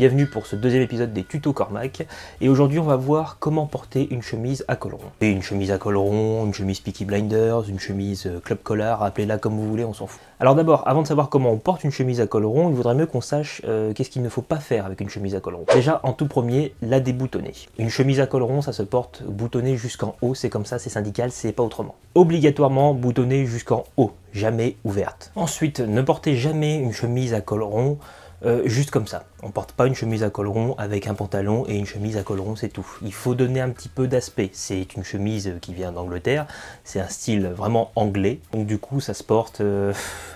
bienvenue pour ce deuxième épisode des tutos Cormac. Et aujourd'hui on va voir comment porter une chemise à col rond. Et une chemise à col rond, une chemise Peaky Blinders, une chemise club collar, appelez-la comme vous voulez, on s'en fout. Alors d'abord, avant de savoir comment on porte une chemise à col rond, il vaudrait mieux qu'on sache qu'est-ce qu'il ne faut pas faire avec une chemise à col rond. Déjà, en tout premier, la déboutonner. Une chemise à col rond, ça se porte boutonnée jusqu'en haut, c'est comme ça, c'est syndical, c'est pas autrement. Obligatoirement boutonnée jusqu'en haut, jamais ouverte. Ensuite, ne portez jamais une chemise à col rond juste comme ça. On porte pas une chemise à col rond avec un pantalon et une chemise à col rond, c'est tout. Il faut donner un petit peu d'aspect. C'est une chemise qui vient d'Angleterre, c'est un style vraiment anglais. Donc du coup, ça se porte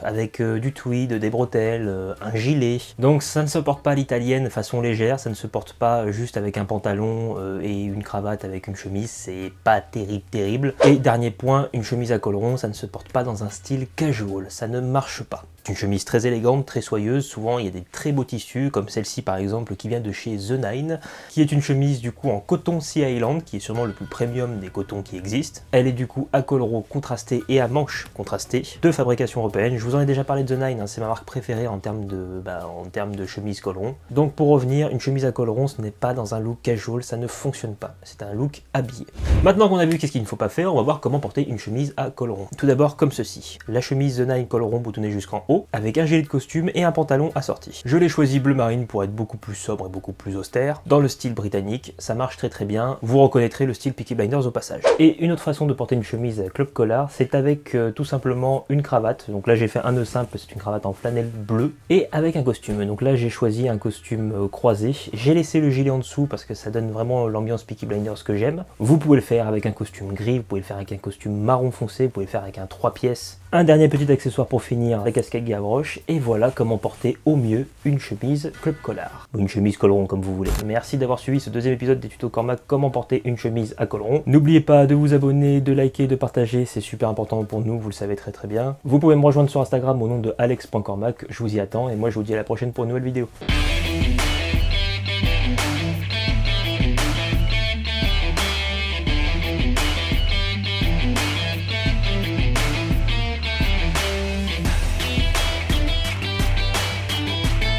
avec du tweed, des bretelles, un gilet. Donc ça ne se porte pas à l'italienne façon légère, ça ne se porte pas juste avec un pantalon et une cravate avec une chemise, c'est pas terrible. Et dernier point, une chemise à col rond, ça ne se porte pas dans un style casual, ça ne marche pas. C'est une chemise très élégante, très soyeuse, souvent il y a des très beaux tissus, comme celle-ci par exemple qui vient de chez The Nine, qui est une chemise du coup en coton Sea Island, qui est sûrement le plus premium des cotons qui existent. Elle est du coup à col rond contrasté et à manches contrastées, de fabrication européenne. Je vous en ai déjà parlé de The Nine, hein, c'est ma marque préférée en termes de chemise col rond. Donc pour revenir, une chemise à col rond, ce n'est pas dans un look casual, ça ne fonctionne pas, c'est un look habillé. Maintenant qu'on a vu qu'est-ce qu'il ne faut pas faire, on va voir comment porter une chemise à col rond. Tout d'abord comme ceci, la chemise The Nine col rond boutonnée jusqu'en haut, avec un gilet de costume et un pantalon assorti. Je l'ai choisi bleu marine pour être beaucoup plus sobre et beaucoup plus austère, dans le style britannique, ça marche très bien, vous reconnaîtrez le style Peaky Blinders au passage. Et une autre façon de porter une chemise club collar, c'est avec tout simplement une cravate, donc là j'ai fait un nœud simple, c'est une cravate en flanelle bleue, et avec un costume, donc là j'ai choisi un costume croisé, j'ai laissé le gilet en dessous parce que ça donne vraiment l'ambiance Peaky Blinders que j'aime. Vous pouvez le faire avec un costume gris, vous pouvez le faire avec un costume marron foncé, vous pouvez le faire avec un 3 pièces. Un dernier petit accessoire pour finir, la casquette Gavroche, et voilà comment porter au mieux une chemise club collar, ou une chemise col rond comme vous voulez. Merci d'avoir suivi ce deuxième épisode des tutos Cormac, comment porter une chemise à col rond. N'oubliez pas de vous abonner, de liker, de partager, c'est super important pour nous, vous le savez très bien. Vous pouvez me rejoindre sur Instagram au nom de alex.cormac, je vous y attends, et moi je vous dis à la prochaine pour une nouvelle vidéo.